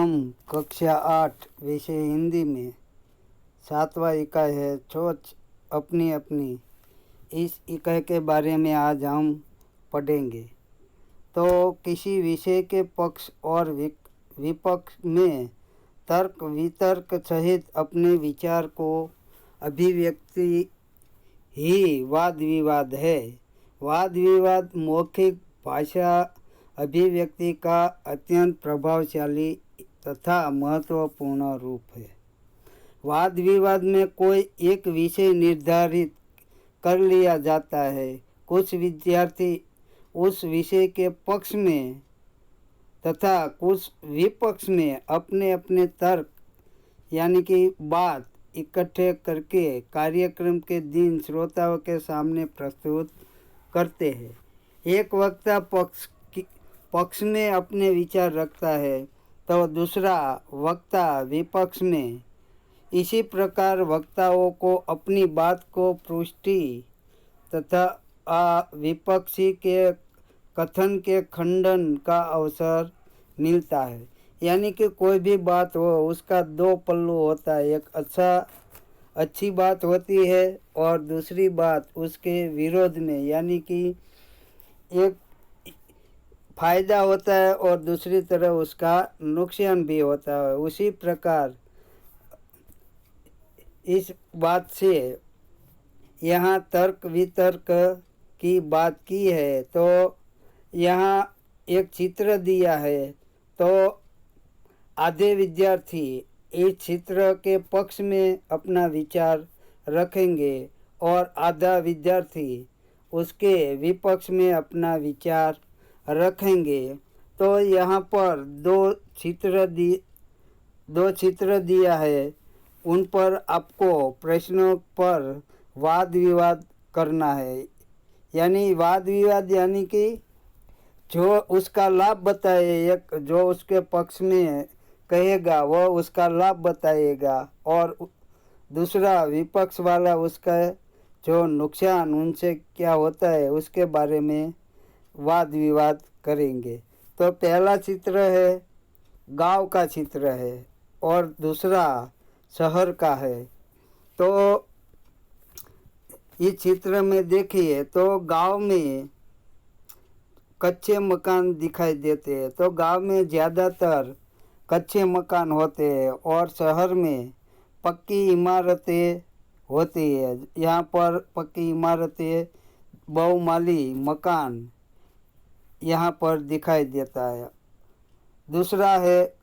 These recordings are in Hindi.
हम कक्षा 8 विषय हिंदी में 7वां इकाई है सोच अपनी अपनी। इस इकाई के बारे में आज हम पढ़ेंगे। तो किसी विषय के पक्ष और विपक्ष में तर्क वितर्क सहित अपने विचार को अभिव्यक्ति ही वाद विवाद है। वाद विवाद मौखिक भाषा अभिव्यक्ति का अत्यंत प्रभावशाली तथा महत्वपूर्ण रूप है। वाद विवाद में कोई एक विषय निर्धारित कर लिया जाता है। कुछ विद्यार्थी उस विषय के पक्ष में तथा कुछ विपक्ष में अपने अपने तर्क यानी कि बात इकट्ठे करके कार्यक्रम के दिन श्रोताओं के सामने प्रस्तुत करते हैं। एक वक्ता पक्ष में अपने विचार रखता है तो दूसरा वक्ता विपक्ष में। इसी प्रकार वक्ताओं को अपनी बात को पुष्टि तथा विपक्षी के कथन के खंडन का अवसर मिलता है। यानी कि कोई भी बात हो उसका दो पल्लू होता है। एक अच्छी बात होती है और दूसरी बात उसके विरोध में यानी कि एक फायदा होता है और दूसरी तरफ उसका नुकसान भी होता है। उसी प्रकार इस बात से यहाँ तर्क वितर्क की बात की है। तो यहाँ एक चित्र दिया है तो आधे विद्यार्थी इस चित्र के पक्ष में अपना विचार रखेंगे और आधा विद्यार्थी उसके विपक्ष में अपना विचार रखेंगे। तो यहाँ पर दो चित्र दिया है, उन पर आपको प्रश्नों पर वाद विवाद करना है। यानी वाद विवाद यानी कि जो उसका लाभ बताए, एक जो उसके पक्ष में कहेगा वह उसका लाभ बताएगा और दूसरा विपक्ष वाला उसका जो नुकसान उनसे क्या होता है उसके बारे में वाद विवाद करेंगे। तो पहला चित्र है गांव का चित्र है और दूसरा शहर का है। तो इस चित्र में देखिए तो गांव में कच्चे मकान दिखाई देते हैं। तो गांव में ज़्यादातर कच्चे मकान होते हैं और शहर में पक्की इमारतें होती है। यहाँ पर पक्की इमारतें बहुमाली मकान यहाँ पर दिखाई देता है। दूसरा है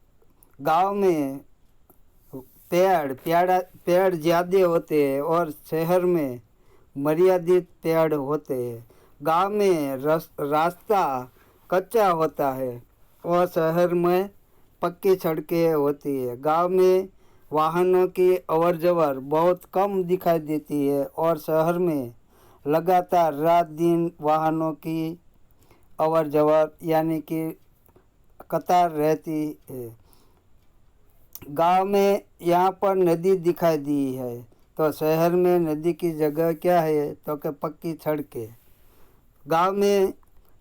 गांव में पेड़ ज़्यादा होते हैं और शहर में मर्यादित पेड़ होते हैं। गांव में रास्ता कच्चा होता है और शहर में पक्की सड़कें होती है। गांव में वाहनों की अवर जवर बहुत कम दिखाई देती है और शहर में लगातार रात दिन वाहनों की अवर जवर यानी कि कतार रहती है। गांव में यहाँ पर नदी दिखाई दी है तो शहर में नदी की जगह क्या है तो कि पक्की सड़कें। गांव में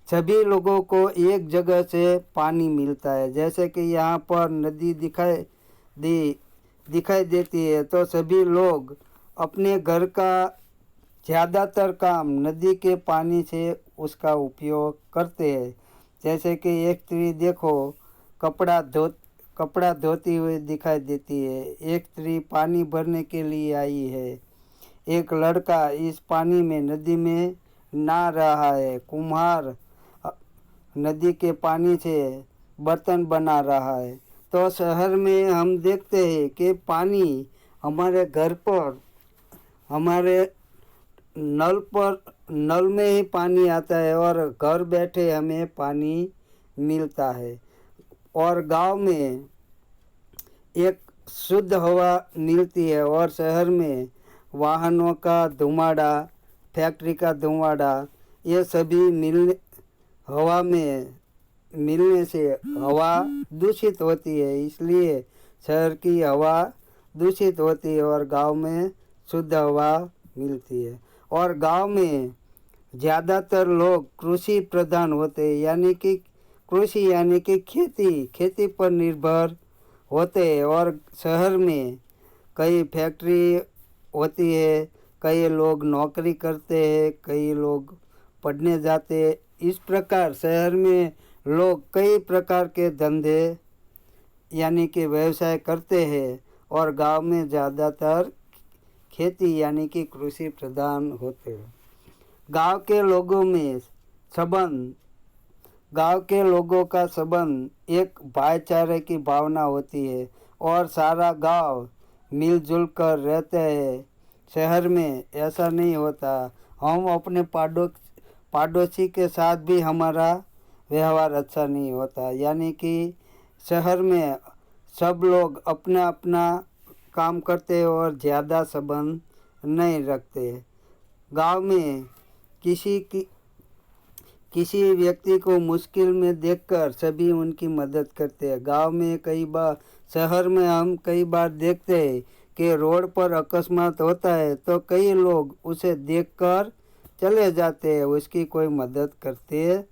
सभी लोगों को एक जगह से पानी मिलता है। जैसे कि यहाँ पर नदी दिखाई देती है तो सभी लोग अपने घर का ज़्यादातर काम नदी के पानी से उसका उपयोग करते हैं। जैसे कि एक स्त्री देखो कपड़ा धोती हुई दिखाई देती है। एक स्त्री पानी भरने के लिए आई है। एक लड़का इस पानी में नदी में नहा रहा है। कुम्हार नदी के पानी से बर्तन बना रहा है। तो शहर में हम देखते हैं कि पानी हमारे घर पर हमारे नल में ही पानी आता है और घर बैठे हमें पानी मिलता है। और गांव में एक शुद्ध हवा मिलती है और शहर में वाहनों का धुआंडा, फैक्ट्री का धुआंडा, ये सभी हवा में मिलने से हवा दूषित होती है। इसलिए शहर की हवा दूषित होती है और गांव में शुद्ध हवा मिलती है। और गांव में ज़्यादातर लोग कृषि प्रधान होते हैं। यानी कि कृषि यानी कि खेती पर निर्भर होते हैं और शहर में कई फैक्ट्री होती है, कई लोग नौकरी करते हैं, कई लोग पढ़ने जाते हैं। इस प्रकार शहर में लोग कई प्रकार के धंधे यानी कि व्यवसाय करते हैं और गांव में ज़्यादातर खेती यानी कि कृषि प्रधान होते हैं। गांव के लोगों में संबंध गांव के लोगों का संबंध एक भाईचारे की भावना होती है और सारा गांव मिलजुल कर रहते हैं। शहर में ऐसा नहीं होता। हम अपने पड़ोसी के साथ भी हमारा व्यवहार अच्छा नहीं होता, यानी कि शहर में सब लोग अपना अपना काम करते हैं और ज़्यादा संबंध नहीं रखते। गांव में किसी व्यक्ति को मुश्किल में देखकर सभी उनकी मदद करते हैं। गांव में कई बार, शहर में हम कई बार देखते हैं कि रोड पर अकस्मात होता है तो कई लोग उसे देखकर चले जाते हैं, उसकी कोई मदद करते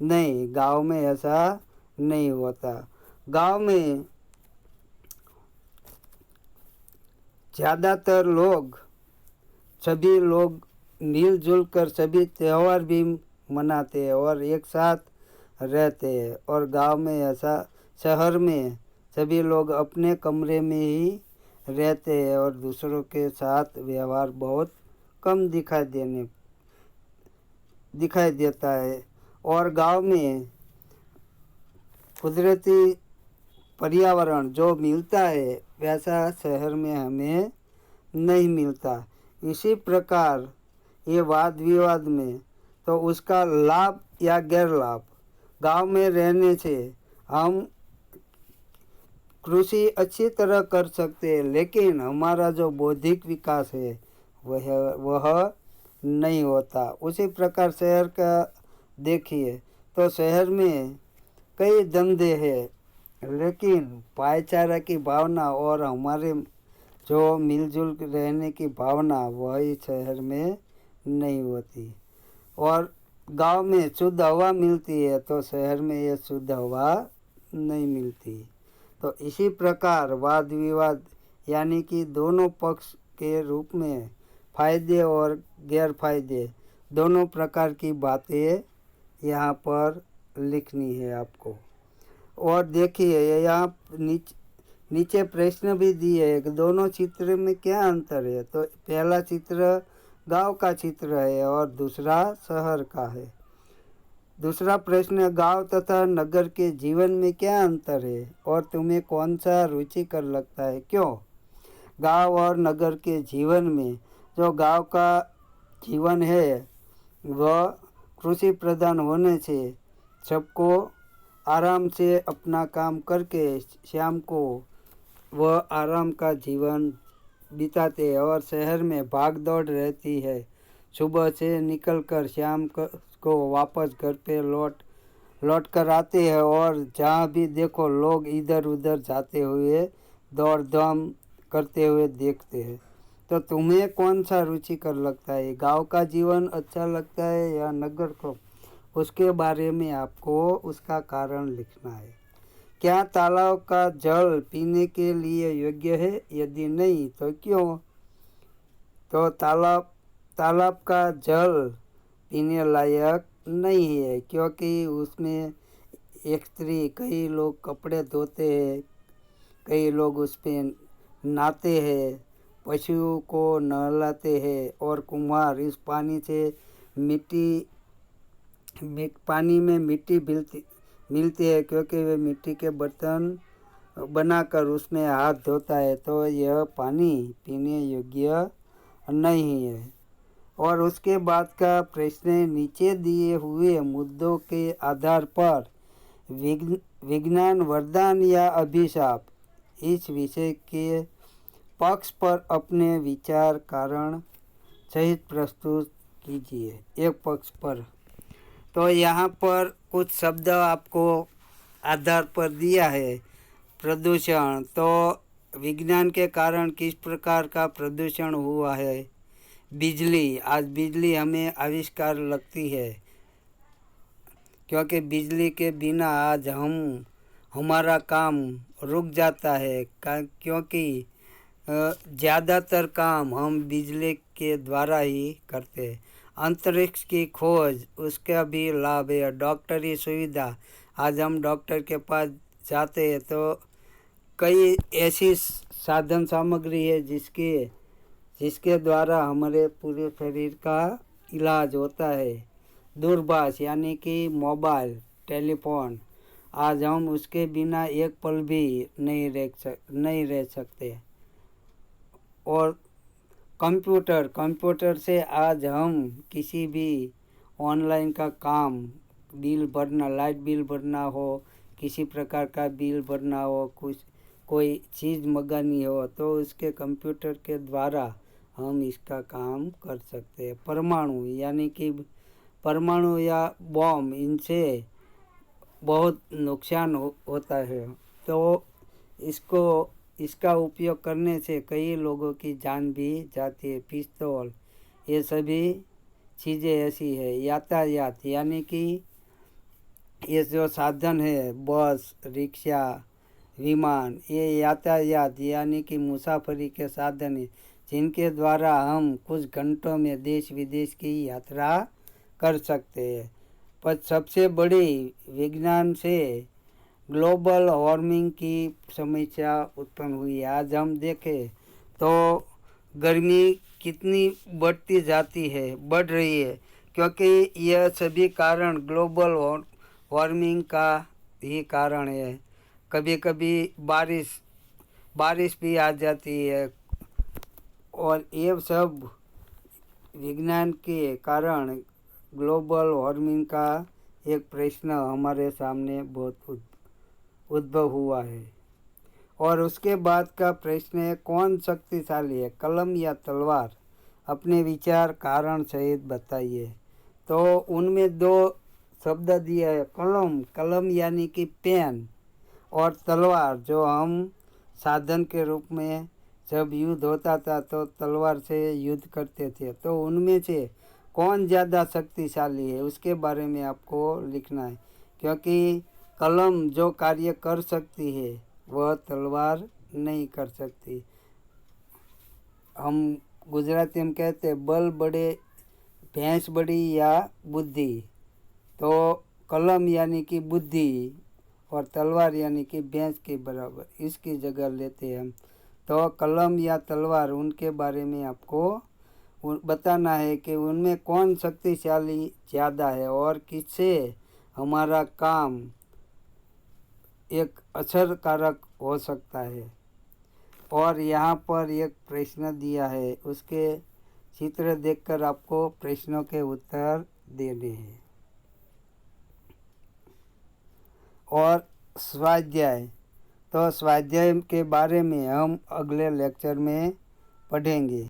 नहीं। गांव में ऐसा नहीं होता। गांव में ज़्यादातर सभी लोग मिलजुल कर सभी त्यौहार भी मनाते हैं और एक साथ रहते हैं। और गांव में ऐसा, शहर में सभी लोग अपने कमरे में ही रहते हैं और दूसरों के साथ व्यवहार बहुत कम दिखाई देता है। और गांव में कुदरती पर्यावरण जो मिलता है वैसा शहर में हमें नहीं मिलता। इसी प्रकार ये वाद विवाद में तो उसका लाभ या गैर लाभ, गांव में रहने से हम कृषि अच्छी तरह कर सकते हैं, लेकिन हमारा जो बौद्धिक विकास है वह नहीं होता। उसी प्रकार शहर का देखिए तो शहर में कई धंधे हैं, लेकिन भाईचारा की भावना और हमारे जो मिलजुल रहने की भावना वही शहर में नहीं होती। और गांव में शुद्ध हवा मिलती है तो शहर में ये शुद्ध हवा नहीं मिलती। तो इसी प्रकार वाद विवाद यानी कि दोनों पक्ष के रूप में फायदे और गैर फायदे दोनों प्रकार की बातें यहाँ पर लिखनी है आपको। और देखिए यहाँ नीचे प्रश्न भी दिए है कि दोनों चित्र में क्या अंतर है। तो पहला चित्र गांव का चित्र है और दूसरा शहर का है। दूसरा प्रश्न, गांव तथा नगर के जीवन में क्या अंतर है और तुम्हें कौन सा रुचिकर लगता है, क्यों? गांव और नगर के जीवन में जो गांव का जीवन है वह कृषि प्रधान होने से सबको आराम से अपना काम करके शाम को वह आराम का जीवन बिताते हैं। और शहर में भाग दौड़ रहती है, सुबह से निकलकर शाम को वापस घर पे लौट कर आते हैं और जहाँ भी देखो लोग इधर उधर जाते हुए दौड़ धाम करते हुए देखते हैं। तो तुम्हें कौन सा रुचिकर लगता है, गांव का जीवन अच्छा लगता है या नगर को? उसके बारे में आपको उसका कारण लिखना है। क्या तालाब का जल पीने के लिए योग्य है? यदि नहीं तो क्यों? तो तालाब का जल पीने लायक नहीं है क्योंकि उसमें एक स्त्री, कई लोग कपड़े धोते हैं, कई लोग उस पर नहाते हैं, पशुओं को नहलाते हैं और कुम्हार इस पानी से पानी में मिट्टी मिलती है क्योंकि वे मिट्टी के बर्तन बनाकर उसमें हाथ धोता है। तो यह पानी पीने योग्य नहीं है। और उसके बाद का प्रश्न, नीचे दिए हुए मुद्दों के आधार पर विज्ञान वरदान या अभिशाप, इस विषय के पक्ष पर अपने विचार कारण सहित प्रस्तुत कीजिए। एक पक्ष पर तो यहाँ पर कुछ शब्द आपको आधार पर दिया है। प्रदूषण, तो विज्ञान के कारण किस प्रकार का प्रदूषण हुआ है। बिजली, आज बिजली हमें आविष्कार लगती है क्योंकि बिजली के बिना आज हम हमारा काम रुक जाता है क्योंकि ज़्यादातर काम हम बिजली के द्वारा ही करते हैं। अंतरिक्ष की खोज, उसका भी लाभ है। डॉक्टरी सुविधा, आज हम डॉक्टर के पास जाते हैं तो कई ऐसी साधन सामग्री है जिसके द्वारा हमारे पूरे शरीर का इलाज होता है। दूरभाष यानी कि मोबाइल टेलीफोन, आज हम उसके बिना एक पल भी नहीं रह सकते। और कंप्यूटर से आज हम किसी भी ऑनलाइन का काम, बिल भरना, लाइट बिल भरना हो, किसी प्रकार का बिल भरना हो, कोई चीज़ मंगानी हो तो उसके कंप्यूटर के द्वारा हम इसका काम कर सकते हैं। परमाणु यानी कि परमाणु या बॉम्ब, इनसे बहुत नुकसान होता है, तो इसका उपयोग करने से कई लोगों की जान भी जाती है। पिस्तौल, ये सभी चीज़ें ऐसी है। यातायात यानी कि ये जो साधन है, बस, रिक्शा, विमान, ये यातायात यानी कि मुसाफरी के साधन है जिनके द्वारा हम कुछ घंटों में देश विदेश की यात्रा कर सकते हैं। पर सबसे बड़ी विज्ञान से ग्लोबल वार्मिंग की समस्या उत्पन्न हुई है। आज हम देखें तो गर्मी कितनी बढ़ रही है क्योंकि यह सभी कारण ग्लोबल वार्मिंग का ही कारण है। कभी कभी बारिश भी आ जाती है और ये सब विज्ञान के कारण ग्लोबल वार्मिंग का एक प्रश्न हमारे सामने बहुत उद्भव हुआ है। और उसके बाद का प्रश्न है, कौन शक्तिशाली है, कलम या तलवार? अपने विचार कारण सहित बताइए। तो उनमें दो शब्द दिया है, कलम यानी कि पेन, और तलवार जो हम साधन के रूप में जब युद्ध होता था तो तलवार से युद्ध करते थे। तो उनमें से कौन ज़्यादा शक्तिशाली है उसके बारे में आपको लिखना है, क्योंकि कलम जो कार्य कर सकती है वह तलवार नहीं कर सकती। हम गुजराती में कहते हैं, बल बड़े भैंस बड़ी या बुद्धि। तो कलम यानी कि बुद्धि और तलवार यानी कि भैंस के बराबर, इसकी जगह लेते हैं हम। तो कलम या तलवार, उनके बारे में आपको बताना है कि उनमें कौन शक्तिशाली ज़्यादा है और किससे हमारा काम एक असरकारक हो सकता है। और यहाँ पर एक प्रश्न दिया है, उसके चित्र देखकर आपको प्रश्नों के उत्तर देने हैं। और स्वाध्याय, तो स्वाध्याय के बारे में हम अगले लेक्चर में पढ़ेंगे।